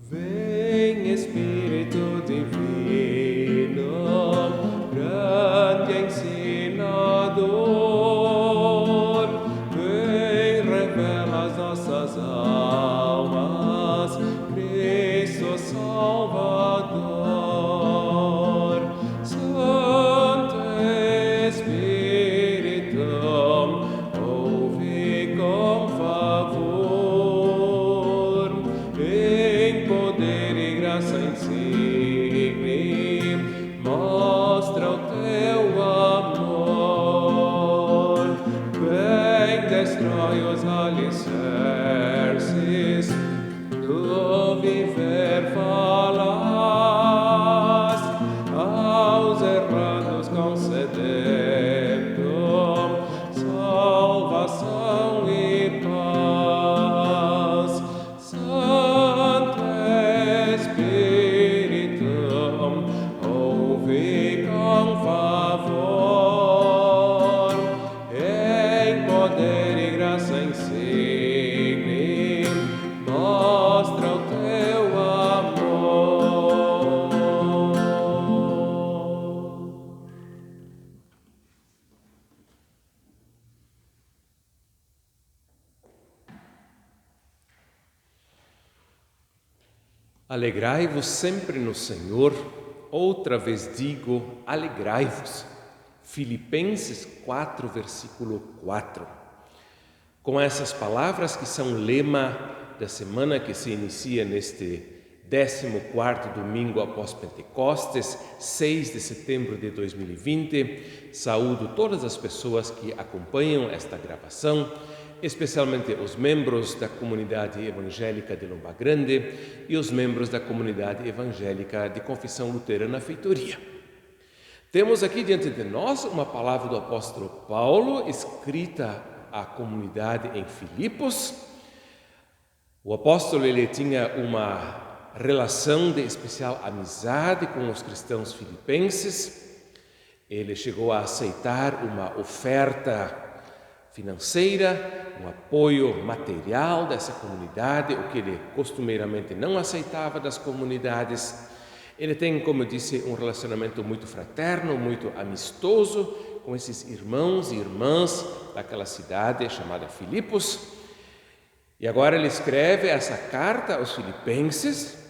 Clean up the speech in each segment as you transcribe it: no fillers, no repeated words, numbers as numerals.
Vem Espírito Divino, grande ensinador, vem revela as nossas almas, Cristo Salvador. Santo Espírito, ouve com favor, em poder e graça insigne, mostra o teu amor. Vem, destrói os alicerces do viver falaz, aos errantes concedendo salvação e paz. Santo Espírito, ouve com favor, em poder e graça insigne, mostra o teu amor. Alegrai-vos sempre no Senhor. Outra vez digo, alegrai-vos. Filipenses 4, versículo 4. Com essas palavras que são lema da semana que se inicia neste 14º domingo após Pentecostes, 6 de setembro de 2020, saúdo todas as pessoas que acompanham esta gravação, especialmente os membros da comunidade evangélica de Lomba Grande e os membros da comunidade evangélica de Confissão Luterana Feitoria. Temos aqui diante de nós uma palavra do apóstolo Paulo, escrita à comunidade em Filipos. O apóstolo ele tinha uma relação de especial amizade com os cristãos filipenses. Ele chegou a aceitar uma oferta financeira, um apoio material dessa comunidade, o que ele costumeiramente não aceitava das comunidades. Ele tem, como eu disse, um relacionamento muito fraterno, muito amistoso com esses irmãos e irmãs daquela cidade chamada Filipos. E agora ele escreve essa carta aos filipenses,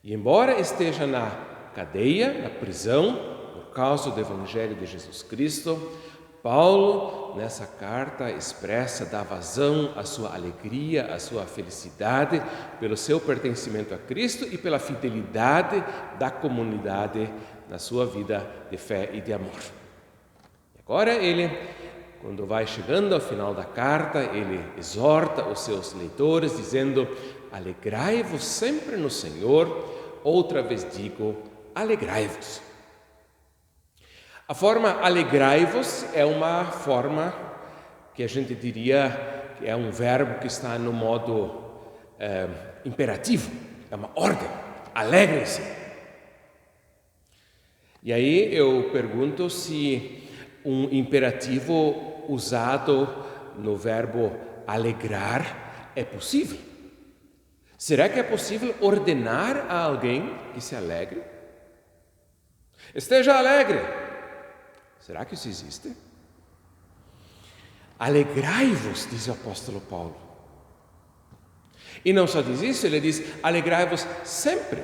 e embora esteja na cadeia, na prisão, por causa do Evangelho de Jesus Cristo, Paulo, nessa carta, expressa, dá vazão à sua alegria, à sua felicidade pelo seu pertencimento a Cristo e pela fidelidade da comunidade na sua vida de fé e de amor. E agora ele, quando vai chegando ao final da carta, ele exorta os seus leitores dizendo: alegrai-vos sempre no Senhor, outra vez digo, alegrai-vos. A forma alegrai-vos é uma forma que a gente diria que é um verbo que está no modo imperativo, é uma ordem, alegrem-se. E aí eu pergunto se um imperativo usado no verbo alegrar é possível. Será que é possível ordenar a alguém que se alegre? Esteja alegre. Será que isso existe? Alegrai-vos, diz o apóstolo Paulo. E não só diz isso, ele diz, alegrai-vos sempre.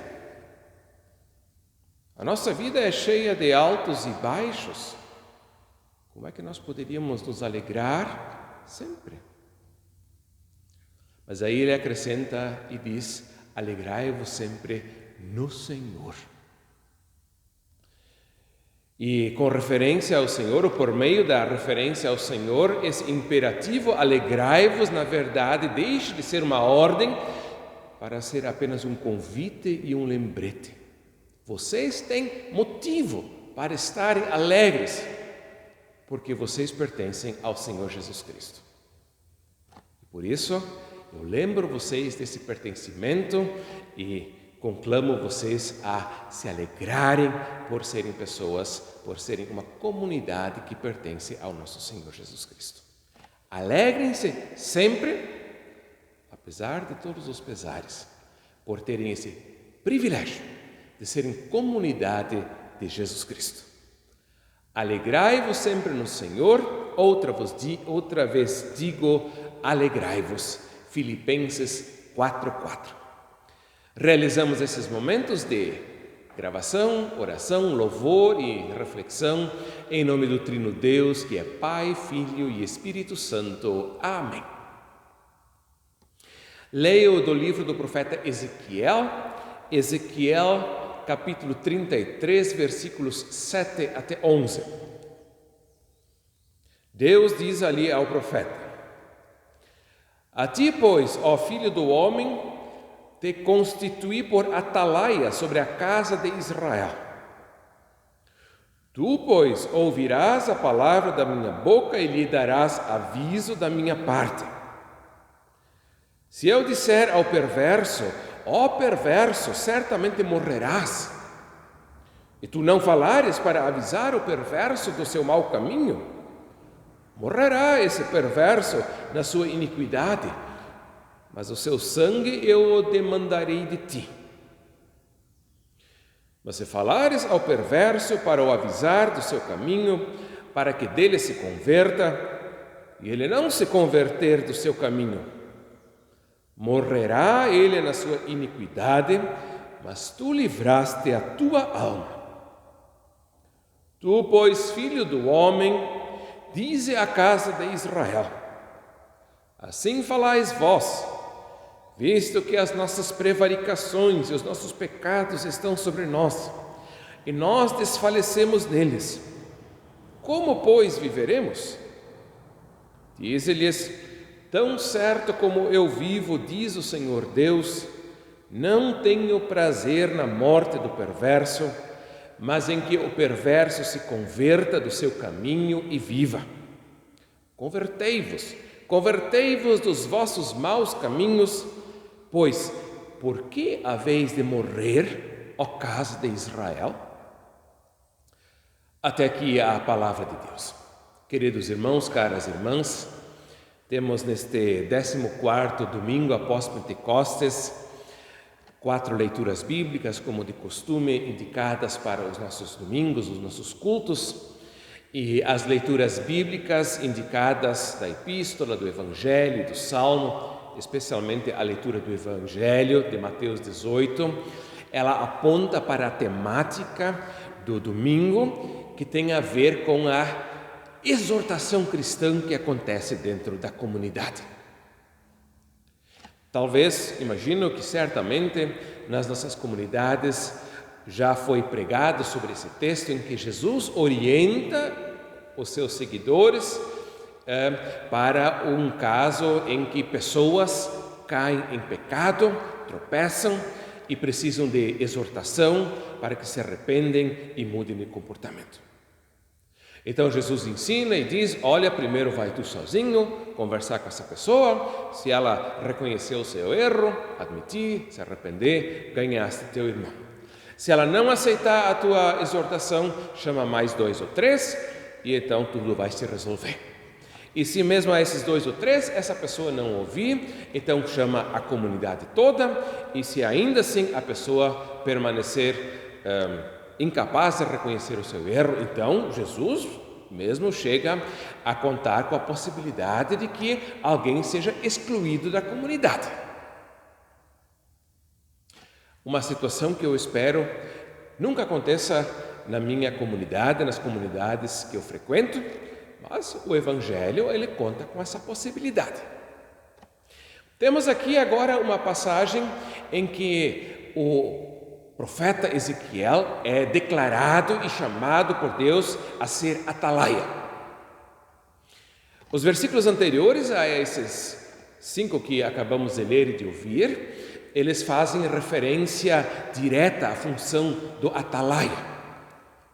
A nossa vida é cheia de altos e baixos. Como é que nós poderíamos nos alegrar sempre? Mas aí ele acrescenta e diz, alegrai-vos sempre no Senhor. E com referência ao Senhor, ou por meio da referência ao Senhor, esse imperativo, alegrai-vos, na verdade, deixe de ser uma ordem para ser apenas um convite e um lembrete. Vocês têm motivo para estarem alegres, porque vocês pertencem ao Senhor Jesus Cristo. Por isso, eu lembro vocês desse pertencimento e conclamo vocês a se alegrarem por serem pessoas, por serem uma comunidade que pertence ao nosso Senhor Jesus Cristo. Alegrem-se sempre, apesar de todos os pesares, por terem esse privilégio de serem comunidade de Jesus Cristo. Alegrai-vos sempre no Senhor, outra vez digo, alegrai-vos. Filipenses 4:4. Realizamos esses momentos de gravação, oração, louvor e reflexão em nome do Trino Deus, que é Pai, Filho e Espírito Santo. Amém. Leio do livro do profeta Ezequiel, capítulo 33, versículos 7 até 11. Deus diz ali ao profeta: A ti, pois, ó filho do homem, te constituí por atalaia sobre a casa de Israel. Tu, pois, ouvirás a palavra da minha boca e lhe darás aviso da minha parte. Se eu disser ao perverso, ó perverso, certamente morrerás, e tu não falares para avisar o perverso do seu mau caminho, morrerá esse perverso na sua iniquidade, mas o seu sangue eu o demandarei de ti. Mas se falares ao perverso para o avisar do seu caminho, para que dele se converta, e ele não se converter do seu caminho, morrerá ele na sua iniquidade, mas tu livraste a tua alma. Tu, pois, filho do homem, dize à casa de Israel: Assim falais vós, visto que as nossas prevaricações e os nossos pecados estão sobre nós, e nós desfalecemos neles. Como, pois, viveremos? Dize-lhes: Tão certo como eu vivo, diz o Senhor Deus, não tenho prazer na morte do perverso, mas em que o perverso se converta do seu caminho e viva. Convertei-vos dos vossos maus caminhos, pois por que haveis de morrer, ó casa de Israel? Até aqui a palavra de Deus. Queridos irmãos, caras irmãs, temos neste 14º domingo após Pentecostes 4 leituras bíblicas, como de costume, indicadas para os nossos domingos, os nossos cultos, e as leituras bíblicas indicadas da Epístola, do Evangelho e do Salmo, especialmente a leitura do Evangelho de Mateus 18, ela aponta para a temática do domingo, que tem a ver com a exortação cristã que acontece dentro da comunidade. Talvez, imagino que certamente nas nossas comunidades já foi pregado sobre esse texto em que Jesus orienta os seus seguidores para um caso em que pessoas caem em pecado, tropeçam e precisam de exortação para que se arrependem e mudem de comportamento. Então Jesus ensina e diz: olha, primeiro vai tu sozinho conversar com essa pessoa, se ela reconhecer o seu erro, admitir, se arrepender, ganhaste teu irmão. Se ela não aceitar a tua exortação, chama mais 2 ou 3 e então tudo vai se resolver. E se mesmo a esses 2 ou 3 essa pessoa não ouvir, então chama a comunidade toda, e se ainda assim a pessoa permanecer incapaz de reconhecer o seu erro, então Jesus mesmo chega a contar com a possibilidade de que alguém seja excluído da comunidade. Uma situação que eu espero nunca aconteça na minha comunidade, nas comunidades que eu frequento, mas o Evangelho ele conta com essa possibilidade. Temos aqui agora uma passagem em que o profeta Ezequiel é declarado e chamado por Deus a ser atalaia. Os versículos anteriores a esses 5 que acabamos de ler e de ouvir, eles fazem referência direta à função do atalaia.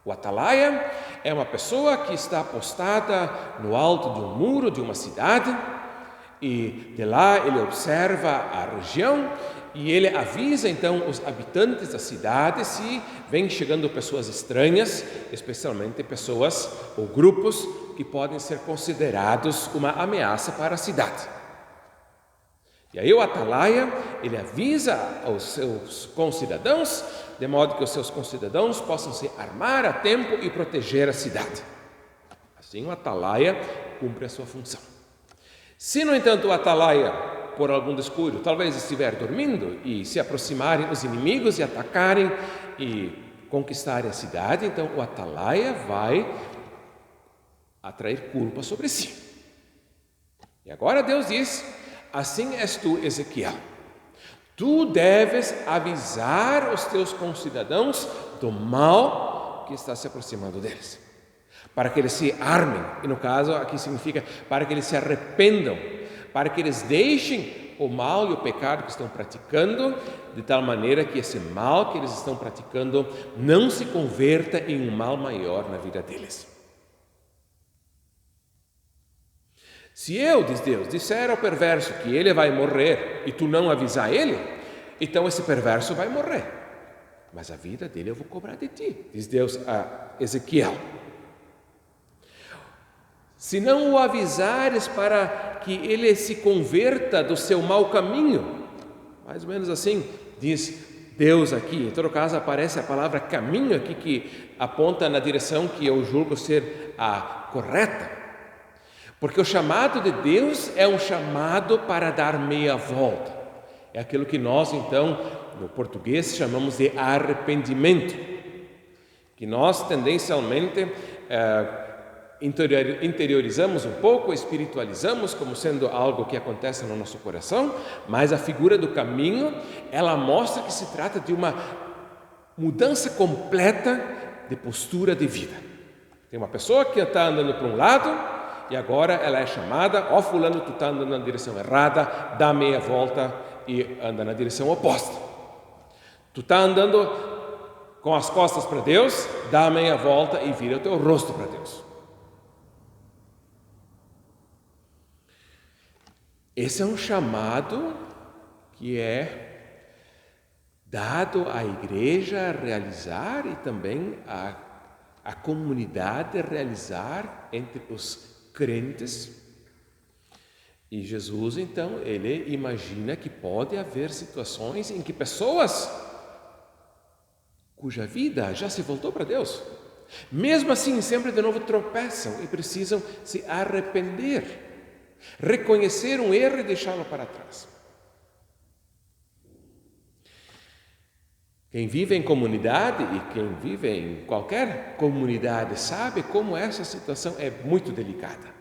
O atalaia é uma pessoa que está postada no alto de um muro de uma cidade e de lá ele observa a região e ele avisa então os habitantes da cidade se vêm chegando pessoas estranhas, especialmente pessoas ou grupos que podem ser considerados uma ameaça para a cidade. E aí o atalaia, ele avisa aos seus concidadãos, de modo que os seus concidadãos possam se armar a tempo e proteger a cidade. Assim o atalaia cumpre a sua função. Se, no entanto, o atalaia, por algum descuido, talvez estiver dormindo e se aproximarem os inimigos e atacarem e conquistarem a cidade, então o atalaia vai atrair culpa sobre si. E agora Deus diz: assim és tu, Ezequiel. Tu deves avisar os teus concidadãos do mal que está se aproximando deles, para que eles se armem, e no caso aqui significa para que eles se arrependam, para que eles deixem o mal e o pecado que estão praticando, de tal maneira que esse mal que eles estão praticando não se converta em um mal maior na vida deles. Se eu, diz Deus, disser ao perverso que ele vai morrer e tu não avisar ele, então esse perverso vai morrer. Mas a vida dele eu vou cobrar de ti, diz Deus a Ezequiel. Se não o avisares para que ele se converta do seu mau caminho, mais ou menos assim, diz Deus aqui. Em todo caso, aparece a palavra caminho aqui, que aponta na direção que eu julgo ser a correta. Porque o chamado de Deus é um chamado para dar meia volta. É aquilo que nós, então, no português, chamamos de arrependimento. Que nós, tendencialmente, interiorizamos um pouco, espiritualizamos como sendo algo que acontece no nosso coração, mas a figura do caminho, ela mostra que se trata de uma mudança completa de postura de vida. Tem uma pessoa que está andando para um lado e agora ela é chamada: ó fulano, tu está andando na direção errada, dá meia volta e anda na direção oposta. Tu está andando com as costas para Deus, dá meia volta e vira o teu rosto para Deus. Esse é um chamado que é dado à igreja a realizar e também à comunidade realizar entre os crentes. E Jesus, então, ele imagina que pode haver situações em que pessoas cuja vida já se voltou para Deus, mesmo assim sempre de novo tropeçam e precisam se arrepender, reconhecer um erro e deixá-lo para trás. Quem vive em comunidade e quem vive em qualquer comunidade sabe como essa situação é muito delicada.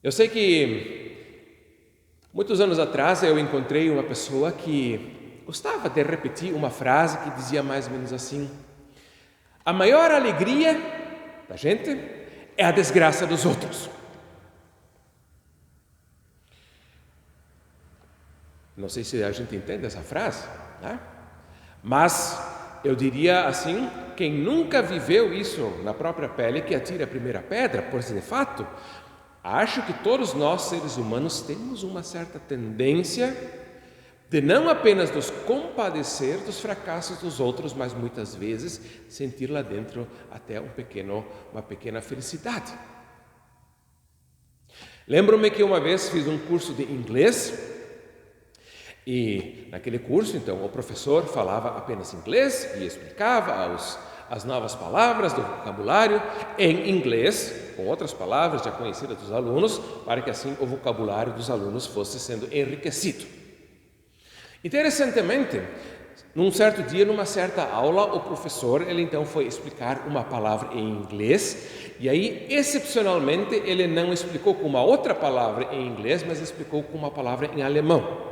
Eu sei que muitos anos atrás eu encontrei uma pessoa que gostava de repetir uma frase que dizia mais ou menos assim: a maior alegria da gente é a desgraça dos outros. Não sei se a gente entende essa frase, né? Mas eu diria assim: quem nunca viveu isso na própria pele, que atire a primeira pedra, pois de fato, acho que todos nós, seres humanos, temos uma certa tendência de não apenas nos compadecer dos fracassos dos outros, mas muitas vezes sentir lá dentro até uma pequena felicidade. Lembro-me que uma vez fiz um curso de inglês. E naquele curso, então, o professor falava apenas inglês e explicava as novas palavras do vocabulário em inglês, com outras palavras já conhecidas dos alunos, para que assim o vocabulário dos alunos fosse sendo enriquecido. Interessantemente, num certo dia, numa certa aula, o professor, ele então foi explicar uma palavra em inglês, e aí, excepcionalmente, ele não explicou com uma outra palavra em inglês, mas explicou com uma palavra em alemão.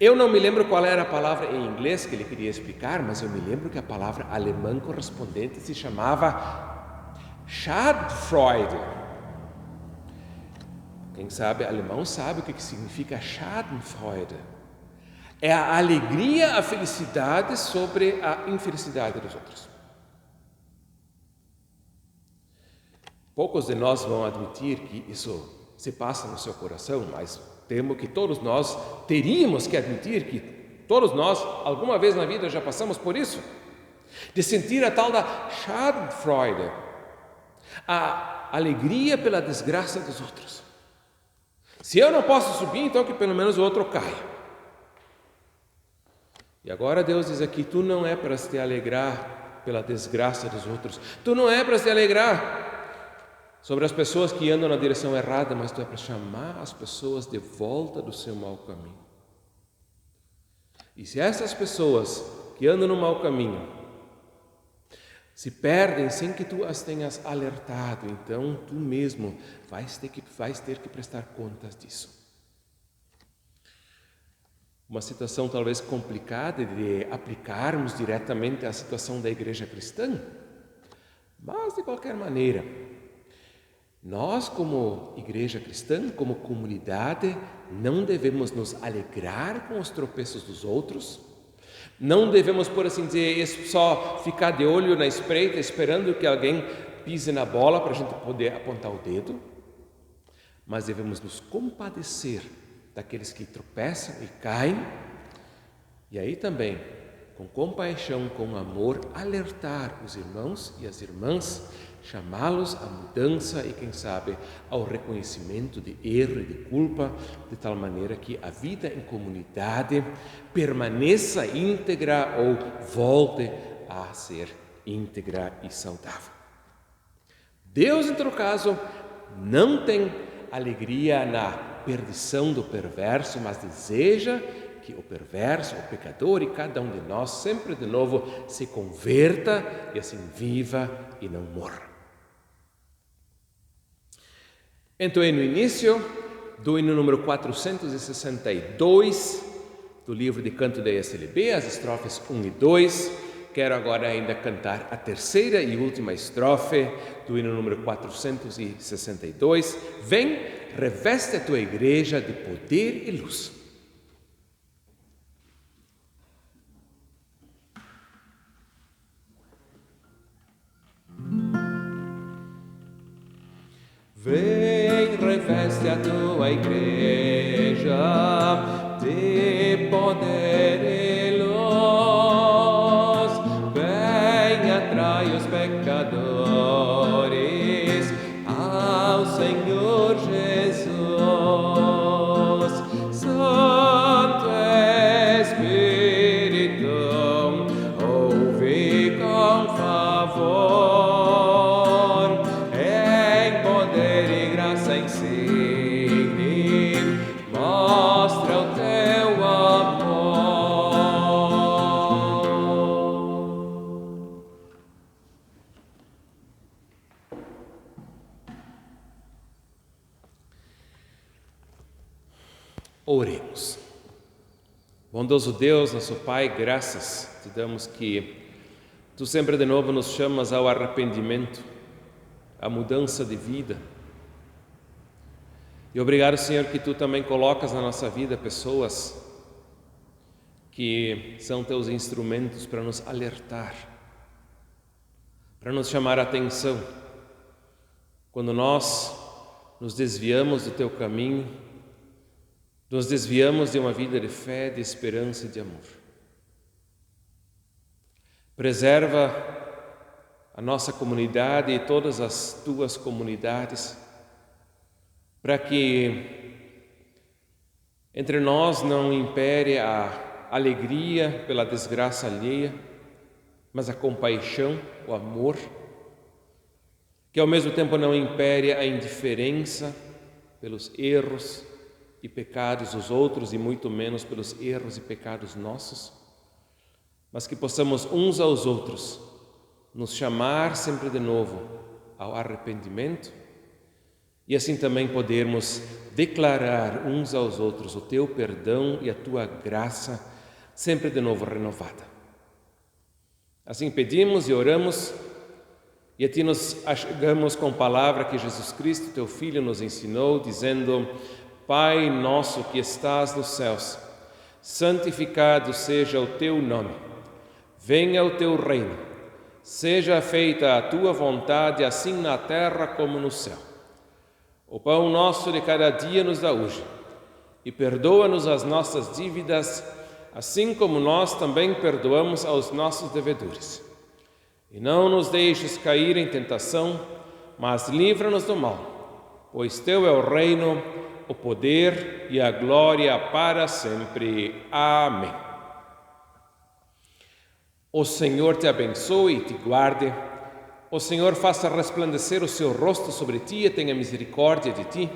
Eu não me lembro qual era a palavra em inglês que ele queria explicar, mas eu me lembro que a palavra alemã correspondente se chamava Schadenfreude. Quem sabe alemão sabe o que significa Schadenfreude. É a alegria, a felicidade sobre a infelicidade dos outros. Poucos de nós vão admitir que isso se passa no seu coração, mas temo que todos nós teríamos que admitir que todos nós, alguma vez na vida, já passamos por isso, de sentir a tal da Schadenfreude, a alegria pela desgraça dos outros. Se eu não posso subir, então que pelo menos o outro caia. E agora Deus diz aqui, tu não é para te alegrar pela desgraça dos outros, tu não é para te alegrar sobre as pessoas que andam na direção errada, mas tu é para chamar as pessoas de volta do seu mau caminho. E se essas pessoas que andam no mau caminho se perdem sem que tu as tenhas alertado, então tu mesmo vais ter que prestar contas disso. Uma situação talvez complicada de aplicarmos diretamente à situação da igreja cristã, mas de qualquer maneira, nós como igreja cristã, como comunidade, não devemos nos alegrar com os tropeços dos outros, não devemos, por assim dizer, só ficar de olho na espreita, esperando que alguém pise na bola para a gente poder apontar o dedo, mas devemos nos compadecer daqueles que tropeçam e caem, e aí também, com compaixão, com amor, alertar os irmãos e as irmãs, chamá-los à mudança e, quem sabe, ao reconhecimento de erro e de culpa, de tal maneira que a vida em comunidade permaneça íntegra ou volte a ser íntegra e saudável. Deus, em todo caso, não tem alegria na perdição do perverso, mas deseja que o perverso, o pecador e cada um de nós sempre de novo se converta e assim viva e não morra. Então, no início do hino número 462 do livro de canto da ESLB, as estrofes 1 e 2, quero agora ainda cantar a terceira e última estrofe do hino número 462. Vem, reveste a tua igreja de poder e luz. Vem, reveste a tua igreja de poder e luz. Vem, atrai os pecadores ao Senhor Jesus. Santo Espírito, ouve com favor. Mostra o teu amor. Oremos. Bondoso Deus, nosso Pai, graças te damos que tu sempre de novo nos chamas ao arrependimento, à mudança de vida. E obrigado, Senhor, que tu também colocas na nossa vida pessoas que são teus instrumentos para nos alertar, para nos chamar a atenção quando nós nos desviamos do teu caminho, nos desviamos de uma vida de fé, de esperança e de amor. Preserva a nossa comunidade e todas as tuas comunidades, para que entre nós não impere a alegria pela desgraça alheia, mas a compaixão, o amor, que ao mesmo tempo não impere a indiferença pelos erros e pecados dos outros e muito menos pelos erros e pecados nossos, mas que possamos uns aos outros nos chamar sempre de novo ao arrependimento e assim também podermos declarar uns aos outros o teu perdão e a tua graça sempre de novo renovada. Assim pedimos e oramos e a ti nos achegamos com a palavra que Jesus Cristo, teu Filho, nos ensinou, dizendo: Pai nosso que estás nos céus, santificado seja o teu nome. Venha o teu reino. Seja feita a tua vontade, assim na terra como no céu. O pão nosso de cada dia nos dá hoje, e perdoa-nos as nossas dívidas, assim como nós também perdoamos aos nossos devedores. E não nos deixes cair em tentação, mas livra-nos do mal, pois teu é o reino, o poder e a glória para sempre. Amém. O Senhor te abençoe e te guarde. O Senhor faça resplandecer o seu rosto sobre ti e tenha misericórdia de ti.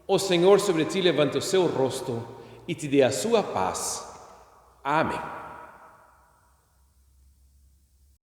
O Senhor sobre ti levante o seu rosto e te dê a sua paz. Amém.